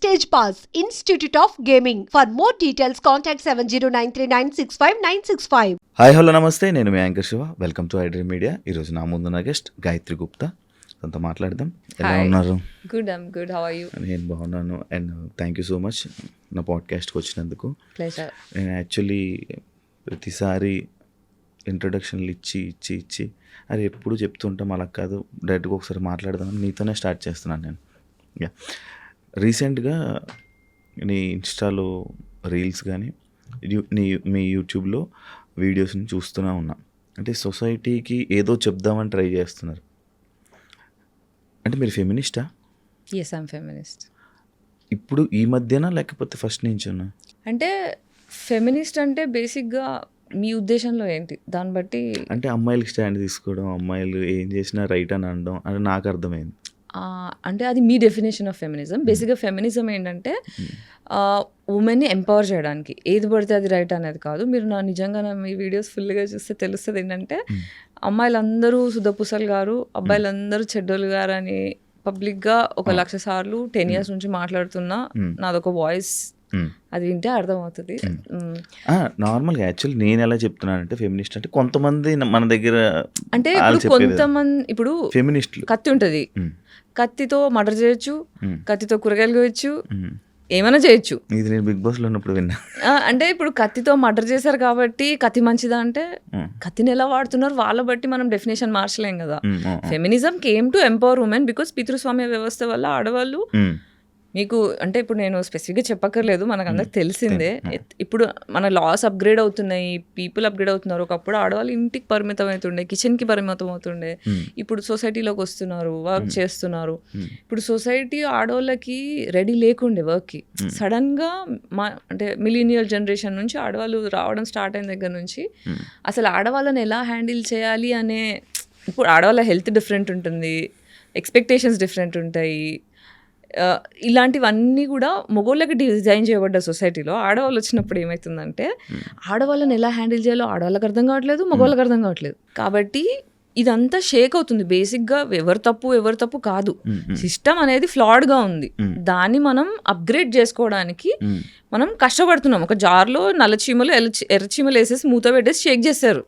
Stage Pass, Institute of Gaming. For more details, contact 709396596. Hi hello నమస్తే, నేను మీ anchor Shiva. Welcome to iDream media. ఈరోజు నా ముందున్న గెస్ట్ గాయత్రి గుప్తా. తనతో మాట్లాడదాం. ఎలా ఉన్నారు? Good, I'm good. How are you? నేను బాగున్నాను and thank you so much నా పాడ్కాస్ట్కి వచ్చినందుకు. ప్లెజర్. నేను యాక్చువల్లీ ప్రతిసారి ఇంట్రొడక్షన్లు ఇచ్చి అది ఎప్పుడు చెప్తుంటాం, అలా కాదు, డైరెక్ట్గా ఒకసారి మాట్లాడదామని నీతోనే స్టార్ట్ చేస్తున్నాను నేను. యా, రీసెంట్గా నీ ఇన్స్టాలో రీల్స్ కానీ మీ యూట్యూబ్లో వీడియోస్ని చూస్తూనే ఉన్నా. అంటే సొసైటీకి ఏదో చెప్దామని ట్రై చేస్తున్నారు. అంటే మీరు ఫెమినిస్టా? Yes, I'm feminist. ఇప్పుడు ఈ మధ్యన లేకపోతే ఫస్ట్ నుంచి ఉన్నా? అంటే ఫెమినిస్ట్ అంటే బేసిక్గా మీ ఉద్దేశంలో ఏంటి? దాన్ని బట్టి అంటే అమ్మాయిలకి స్టాండ్ తీసుకోవడం, అమ్మాయిలు ఏం చేసినా రైట్ అని అనడం అని నాకు అర్థమైంది. అంటే అది మీ డెఫినేషన్ ఆఫ్ ఫెమినిజం. బేసిక్గా ఫెమినిజం ఏంటంటే ఉమెన్ని ఎంపవర్ చేయడానికి, ఏది పడితే అది రైట్ అనేది కాదు. మీరు నిజంగా మీ వీడియోస్ ఫుల్గా చూస్తే తెలుస్తుంది ఏంటంటే అమ్మాయిలందరూ సుధపుసలు గారు, అబ్బాయిలందరూ చెడ్డోళ్ళు గారు అని పబ్లిక్గా 1,00,000 సార్లు 10 years నుంచి మాట్లాడుతున్నా నాదొక వాయిస్. అది వింటే అర్థమవుతుంది. నార్మల్గా యాక్చువల్లీ నేను ఎలా చెప్తున్నానంటే ఫెమినిస్ట్ అంటే కొంతమంది మన దగ్గర అంటే కొంతమంది ఇప్పుడు ఫెమినిస్టులు కత్తి ఉంటుంది, కత్తితో మర్డర్ చేయొచ్చు, కత్తితో కూరగాయలు కోయచ్చు, ఏమైనా చేయొచ్చు. ఇది నేను బిగ్ బాస్లో ఉన్నప్పుడు విన్నా. అంటే ఇప్పుడు కత్తితో మర్డర్ చేశారు కాబట్టి కత్తి మంచిదా అంటే కత్తిని ఎలా వాడుతున్నారు వాళ్ళ బట్టి మనం డెఫినేషన్ మార్చలేం కదా. Feminism came to empower women because పితృస్వామ్య వ్యవస్థ వల్ల ఆడవాళ్ళు మీకు అంటే ఇప్పుడు నేను స్పెసిఫిక్గా చెప్పక్కర్లేదు, మనకు అందరికి తెలిసిందే. ఇప్పుడు మన లాస్ అప్గ్రేడ్ అవుతున్నాయి, పీపుల్ అప్గ్రేడ్ అవుతున్నారు. ఒకప్పుడు ఆడవాళ్ళు ఇంటికి పరిమితం అవుతుండే, కిచెన్కి పరిమితం అవుతుండే. ఇప్పుడు సొసైటీలోకి వస్తున్నారు, వర్క్ చేస్తున్నారు. ఇప్పుడు సొసైటీ ఆడవాళ్ళకి రెడీ లేకుండే వర్క్కి. సడన్గా అంటే మిలీనియల్ జనరేషన్ నుంచి ఆడవాళ్ళు రావడం స్టార్ట్ అయిన దగ్గర నుంచి అసలు ఆడవాళ్ళని ఎలా హ్యాండిల్ చేయాలి అనే, ఇప్పుడు ఆడవాళ్ళ హెల్త్ డిఫరెంట్ ఉంటుంది, ఎక్స్పెక్టేషన్స్ డిఫరెంట్ ఉంటాయి. ఇలాంటివన్నీ కూడా మగవాళ్ళకి డిజైన్ చేయబడ్డ సొసైటీలో ఆడవాళ్ళు వచ్చినప్పుడు ఏమవుతుందంటే ఆడవాళ్ళని ఎలా హ్యాండిల్ చేయాలో ఆడవాళ్ళకి అర్థం కావట్లేదు, మగవాళ్ళకి అర్థం కావట్లేదు. కాబట్టి ఇదంతా షేక్ అవుతుంది. బేసిక్గా ఎవరు తప్పు కాదు, సిస్టమ్ అనేది ఫ్లాడ్గా ఉంది. దాన్ని మనం అప్గ్రేడ్ చేసుకోవడానికి మనం కష్టపడుతున్నాం. ఒక జార్లో నల్ల చీమలు ఎర్రచీమలు వేసేసి మూత పెట్టేసి షేక్ చేస్తారు.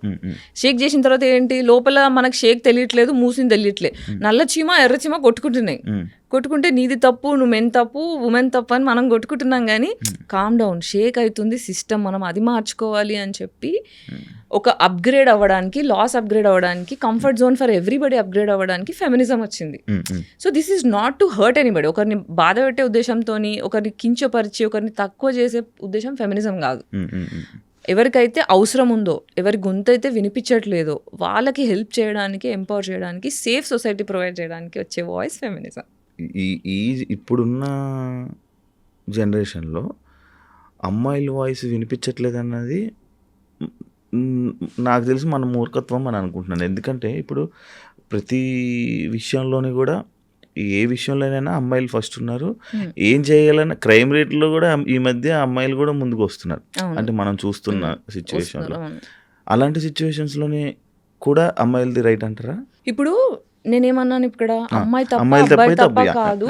షేక్ చేసిన తర్వాత ఏంటి, లోపల మనకు షేక్ తెలియట్లేదు, మూసింది తెలియట్లేదు. నల్ల చీమ ఎర్రచీమ కొట్టుకుంటే నీది తప్పు, నువ్వెన్ తప్పు, ఉమెన్ తప్పు అని మనం కొట్టుకుంటున్నాం. కానీ కామ్ డౌన్, షేక్ అవుతుంది సిస్టమ్, మనం అది మార్చుకోవాలి అని చెప్పి ఒక అప్గ్రేడ్ అవ్వడానికి, లాస్ అప్గ్రేడ్ అవ్వడానికి, comfort zone for everybody upgrade అవ్వడానికి ఫెమినిజం వచ్చింది. So this is not to hurt anybody. ఒకరిని బాధ పెట్టే ఉద్దేశంతో, ఒకరిని కించపరిచి, ఒకరిని తక్కువ చేసే ఉద్దేశం ఫెమినిజం కాదు. ఎవరికైతే అవసరం ఉందో, ఎవరి గొంతు అయితే వినిపించట్లేదో వాళ్ళకి హెల్ప్ చేయడానికి, ఎంపవర్ చేయడానికి, సేఫ్ సొసైటీ ప్రొవైడ్ చేయడానికి వచ్చే వాయిస్ ఫెమినిజం. ఈ ఇప్పుడున్న జనరేషన్లో అమ్మాయిల వాయిస్ వినిపించట్లేదు అన్నది నాకు తెలిసి మన మూర్ఖత్వం అని అనుకుంటున్నాను. ఎందుకంటే ఇప్పుడు ప్రతి విషయంలోని కూడా, ఏ విషయంలోనైనా అమ్మాయిలు ఫస్ట్ ఉన్నారు. ఏం చేయాలన్నా క్రైమ్ రేట్లో కూడా ఈ మధ్య అమ్మాయిలు కూడా ముందుకు వస్తున్నారు. అంటే మనం చూస్తున్న సిచ్యువేషన్లో, అలాంటి సిచ్యువేషన్స్లోనే కూడా అమ్మాయిలది రైట్ అంటారా? ఇప్పుడు నేనేమన్నాను, ఇక్కడ అమ్మాయి తప్ప కాదు,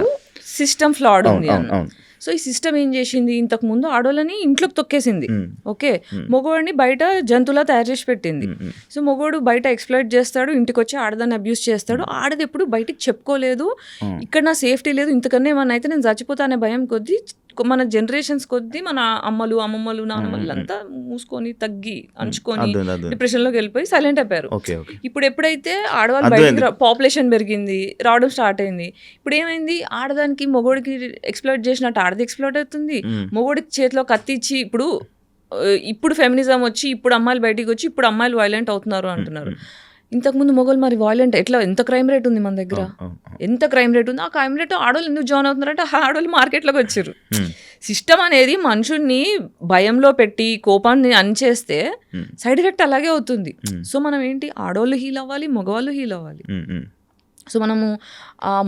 సిస్టమ్ ఫ్లాడ్ ఉంది అన్న. సో ఈ సిస్టమ్ ఏం చేసింది, ఇంతకు ముందు ఆడవాళ్ళని ఇంట్లోకి తొక్కేసింది. ఓకే, మగవాడిని బయట జంతువులా తయారు చేసి పెట్టింది. సో మగవాడు బయట ఎక్స్ప్లాయిట్ చేస్తాడు, ఇంటికి వచ్చి ఆడదాన్ని అబ్యూస్ చేస్తాడు. ఆడది ఎప్పుడు బయటికి చెప్పుకోలేదు, ఇక్కడ నా సేఫ్టీ లేదు, ఇంతకన్నా ఏమన్నా అయితే నేను చచ్చిపోతా అనే భయం కొద్దీ మన జనరేషన్స్ కొద్దీ మన అమ్మమ్మలు నాన్నమ్మలు అంతా మూసుకొని, తగ్గి, అంచుకొని డిప్రెషన్లోకి వెళ్ళిపోయి సైలెంట్ అయిపోయారు. ఇప్పుడు ఎప్పుడైతే ఆడవాళ్ళు బయట పాపులేషన్ పెరిగింది, రావడం స్టార్ట్ అయింది, ఇప్పుడు ఏమైంది, ఆడదానికి మొగోడికి ఎక్స్ప్లోయిట్ చేసినట్టు ఆడది ఎక్స్ప్లోయిట్ అవుతుంది. మొగోడికి చేతిలో కత్తి ఇచ్చి, ఇప్పుడు ఫెమినిజం వచ్చి, ఇప్పుడు అమ్మాయిలు బయటికి వచ్చి, ఇప్పుడు అమ్మాయిలు వైలెంట్ అవుతున్నారు అంటున్నారు. ఇంతకుముందు మొగలు మరి వాయిలెంట్ ఎంత క్రైమ్ రేట్ ఉంది మన దగ్గర, ఎంత క్రైమ్ రేట్ ఉంది. ఆ క్రైమ్ రేట్ ఆడవాళ్ళు ఎందుకు జాయిన్ అవుతున్నారంటే ఆడవాళ్ళు మార్కెట్లోకి వచ్చారు. సిస్టమ్ అనేది మనుషుల్ని భయంలో పెట్టి కోపాన్ని అణిచేస్తే సైడ్ ఎఫెక్ట్ అలాగే అవుతుంది. సో మనం ఏంటి, ఆడవాళ్ళు హీల్ అవ్వాలి, మగవాళ్ళు హీల్ అవ్వాలి. సో మనము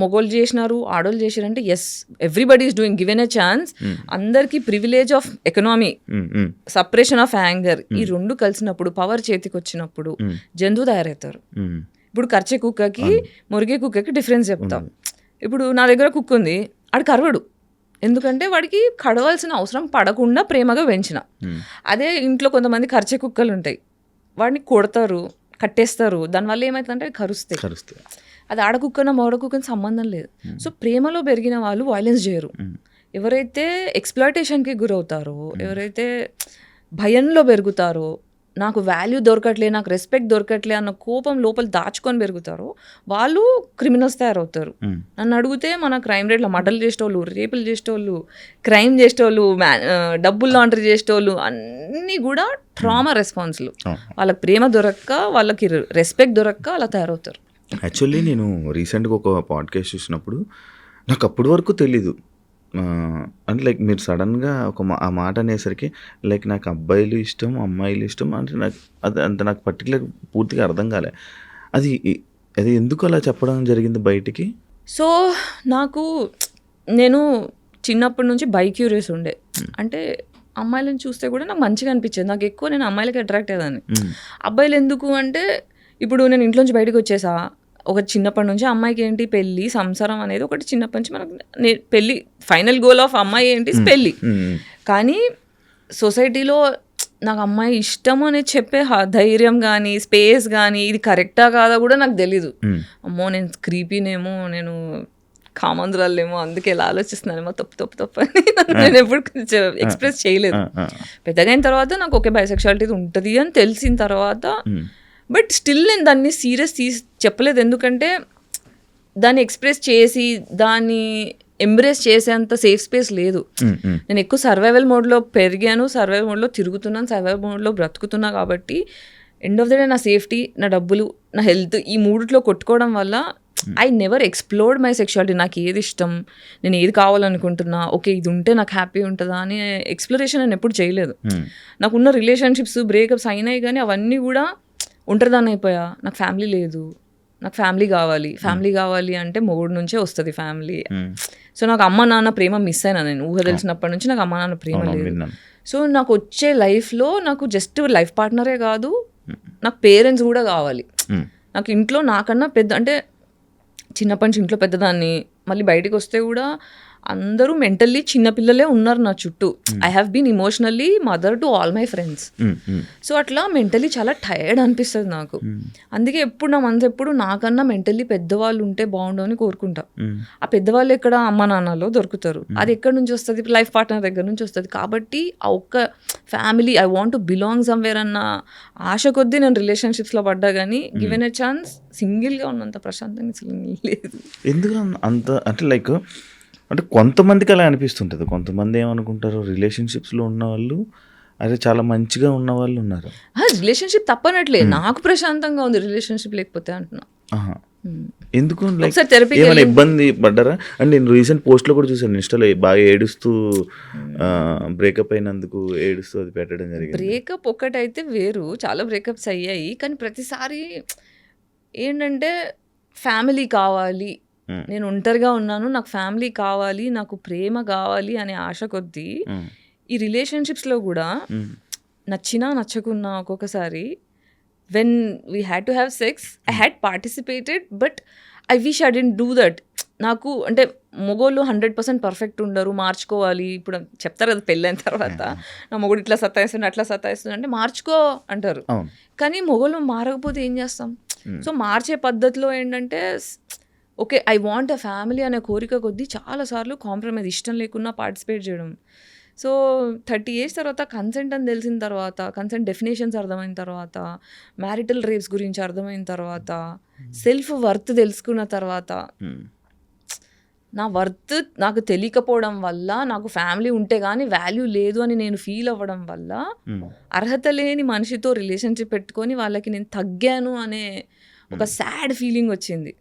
మొగోళ్ళు చేసినారు, ఆడోళ్ళు చేసినారంటే yes, everybody is doing, given a chance. అందరికీ privilege of economy, separation of anger, ఈ రెండు కలిసినప్పుడు, పవర్ చేతికి వచ్చినప్పుడు జంతువు తయారవుతారు. ఇప్పుడు కర్చే కుక్కకి మురిగే కుక్కకి డిఫరెన్స్ చెప్తాం. ఇప్పుడు నా దగ్గర కుక్క ఉంది, ఆడు కరవడు, ఎందుకంటే వాడికి కడవాల్సిన అవసరం పడకుండా ప్రేమగా పెంచిన. అదే ఇంట్లో కొంతమంది కరిచే కుక్కలు ఉంటాయి, వాడిని కొడతారు, కట్టేస్తారు, దానివల్ల ఏమవుతుందంటే కరుస్తాయి. అది ఆడకుక్కన మోడకుక్కని సంబంధం లేదు. సో ప్రేమలో పెరిగిన వాళ్ళు వైలెన్స్ చేయరు. ఎవరైతే ఎక్స్‌ప్లాయిటేషన్‌కి గురవుతారో, ఎవరైతే భయంలో పెరుగుతారో, నాకు వాల్యూ దొరకట్లే, నాకు రెస్పెక్ట్ దొరకట్లే అన్న కోపం లోపల దాచుకొని పెరుగుతారో వాళ్ళు క్రిమినల్స్ తయారవుతారు. నన్ను అడిగితే మన క్రైమ్ రేట్లో మర్డర్లు చేసేటోళ్ళు, రేపులు చేసేటోళ్ళు, క్రైమ్ చేసేటోళ్ళు, డబ్బులు లాండరీ చేసేటోళ్ళు అన్నీ కూడా ట్రామా రెస్పాన్స్లు. వాళ్ళకి ప్రేమ దొరక్క, వాళ్ళకి రెస్పెక్ట్ దొరక్క అలా తయారవుతారు. యాక్చువల్లీ నేను రీసెంట్గా ఒక పాడ్కాస్ట్ చూసినప్పుడు నాకు అప్పటి వరకు తెలీదు, అంటే లైక్ మీరు సడన్గా ఆ మాట అనేసరికి లైక్ నాకు అబ్బాయిలు ఇష్టం, అమ్మాయిలు ఇష్టం అంటే నాకు అది అంత నాకు పర్టికులర్ పూర్తిగా అర్థం కాలే. అది అది ఎందుకు అలా చెప్పడం జరిగింది బయటికి? సో నేను చిన్నప్పటి నుంచి బైక్యూరియస్ ఉండే, అంటే అమ్మాయిలను చూస్తే కూడా నాకు మంచిగా అనిపించేది. నాకు ఎక్కువ నేను అమ్మాయిలకి అట్రాక్ట్ అయ్యేదాన్ని. అబ్బాయిలు ఎందుకు అంటే ఇప్పుడు నేను ఇంట్లోంచి బయటకు వచ్చేసా, ఒక చిన్నప్పటి నుంచి అమ్మాయికి ఏంటి పెళ్ళి, సంసారం అనేది ఒకటి చిన్నప్పటి నుంచి మనకు పెళ్ళి ఫైనల్ గోల్ ఆఫ్ అమ్మాయి ఏంటి పెళ్ళి. కానీ సొసైటీలో నాకు అమ్మాయి ఇష్టం అనేది చెప్పే ధైర్యం కానీ స్పేస్ కానీ ఇది కరెక్టా కాదా కూడా నాకు తెలీదు. అమ్మో నేను క్రీపీనేమో, నేను కామందురాలేమో, అందుకే ఇలా ఆలోచిస్తున్నానేమో, తప్పు అని నేను ఎప్పుడు ఎక్స్ప్రెస్ చేయలేదు. పెద్దగా అయిన తర్వాత నాకు ఓకే బైసెక్షువాలిటీ ఉంటుంది అని తెలిసిన తర్వాత, బట్ స్టిల్ నేను దాన్ని సీరియస్ చెప్పలేదు. ఎందుకంటే దాన్ని ఎక్స్ప్రెస్ చేసి దాన్ని ఎంబ్రేస్ చేసేంత సేఫ్ స్పేస్ లేదు. నేను ఎక్కువ సర్వైవల్ మోడ్లో పెరిగాను, సర్వైవల్ మోడ్లో తిరుగుతున్నాను, సర్వైవల్ మోడ్లో బ్రతుకుతున్నా. కాబట్టి ఎండ్ ఆఫ్ ద డే నా సేఫ్టీ, నా డబ్బులు, నా హెల్త్ ఈ మూడిట్లో కొట్టుకోవడం వల్ల I never explored my sexuality. నాకు ఏది ఇష్టం, నేను ఏది కావాలనుకుంటున్నా, ఓకే ఇది ఉంటే నాకు హ్యాపీ ఉంటుందా అని ఎక్స్ప్లోరేషన్ నేను ఎప్పుడు చేయలేదు. నాకున్న రిలేషన్షిప్స్ బ్రేకప్స్ అయినాయి కానీ అవన్నీ కూడా ఒంటరిదాన్ని అయిపోయా. నాకు ఫ్యామిలీ లేదు, నాకు ఫ్యామిలీ కావాలి అంటే మొగుడు నుంచే వస్తుంది ఫ్యామిలీ. సో నాకు అమ్మ నాన్న ప్రేమ మిస్ అయినా, నేను ఊహ తెలిసినప్పటి నుంచి నాకు అమ్మ నాన్న ప్రేమ లేదు. సో నాకు వచ్చే లైఫ్లో నాకు జస్ట్ లైఫ్ పార్ట్నరే కాదు, నాకు పేరెంట్స్ కూడా కావాలి. నాకు ఇంట్లో నాకన్నా పెద్ద, అంటే చిన్నప్పటి నుంచి ఇంట్లో పెద్దదాన్ని, మళ్ళీ బయటికి వస్తే కూడా అందరూ మెంటల్లీ చిన్నపిల్లలే ఉన్నారు నా చుట్టూ. I have been emotionally mother to all my friends. So అట్లా మెంటల్లీ చాలా టైర్డ్ అనిపిస్తుంది నాకు. అందుకే ఎప్పుడు నా మనసు ఎప్పుడు నాకన్నా మెంటల్లీ పెద్దవాళ్ళు ఉంటే బాగుండు అని కోరుకుంటా. ఆ పెద్దవాళ్ళు ఎక్కడ అమ్మ నాన్నలో దొరుకుతారు, అది ఎక్కడి నుంచి వస్తుంది, లైఫ్ పార్ట్నర్ దగ్గర నుంచి వస్తుంది. కాబట్టి ఆ ఒక్క family I want to belong somewhere అన్న ఆశ కొద్దీ నేను రిలేషన్షిప్స్లో పడ్డా. కానీ గివెన్ ఎ ఛాన్స్ సింగిల్గా ఉన్నంత ప్రశాంతంగా లేదు. ఎందుకు అంత, అంటే లైక్ అంటే కొంతమందికి అలా అనిపిస్తుంటుంది. కొంతమంది ఏమనుకుంటారు, రిలేషన్షిప్స్లో ఉన్న వాళ్ళు అదే చాలా మంచిగా ఉన్న వాళ్ళు ఉన్నారు. రిలేషన్షిప్ తప్పనట్లే, నాకు ప్రశాంతంగా ఉంది రిలేషన్షిప్ లేకపోతే అంటున్నా. ఎందుకు ఏమైనా ఇబ్బంది పడ్డారా? అంటే నేను రీసెంట్ పోస్ట్లో కూడా చూసాను ఇన్స్టాలో, బాగా ఏడుస్తూ బ్రేకప్ అయినందుకు ఏడుస్తూ అది పెట్టడం జరిగింది. బ్రేకప్ ఒకటైతే వేరు, చాలా బ్రేకప్స్ అయ్యాయి. కానీ ప్రతిసారి ఏంటంటే ఫ్యామిలీ కావాలి, నేను ఒంటరిగా ఉన్నాను, నాకు ఫ్యామిలీ కావాలి, నాకు ప్రేమ కావాలి అనే ఆశ కొద్దీ ఈ రిలేషన్షిప్స్లో కూడా నచ్చినా నచ్చకున్నా ఒక్కొక్కసారి when we had to have sex I had participated, but I wish I didn't do that. నాకు అంటే మొగోళ్ళు 100% పర్ఫెక్ట్ ఉండరు, మార్చుకోవాలి. ఇప్పుడు చెప్తారు కదా పెళ్ళైన తర్వాత, నా మొగుడు ఇట్లా సతాయిస్తుంది అట్లా సతాయిస్తుంది అంటే మార్చుకో అంటారు. కానీ మొగోళ్ళు మారకపోతే ఏం చేస్తాం? సో మార్చే పద్ధతిలో ఏంటంటే okay I want a family అనే కోరిక కొద్దీ చాలాసార్లు కాంప్రమైజ్, ఇష్టం లేకున్నా పార్టిసిపేట్ చేయడం. సో 30 years తర్వాత కన్సెంట్ అని తెలిసిన తర్వాత, కన్సెంట్ డెఫినేషన్స్ అర్థమైన తర్వాత, మ్యారిటల్ రేప్స్ గురించి అర్థమైన తర్వాత, సెల్ఫ్ వర్త్ తెలుసుకున్న తర్వాత, నా వర్త్ నాకు తెలియకపోవడం వల్ల, నాకు ఫ్యామిలీ ఉంటే కానీ వాల్యూ లేదు అని నేను ఫీల్ అవ్వడం వల్ల, అర్హత లేని మనిషితో రిలేషన్షిప్ పెట్టుకొని వాళ్ళకి నేను తగ్గాను అనే ఒక సాడ్ ఫీలింగ్ వచ్చింది.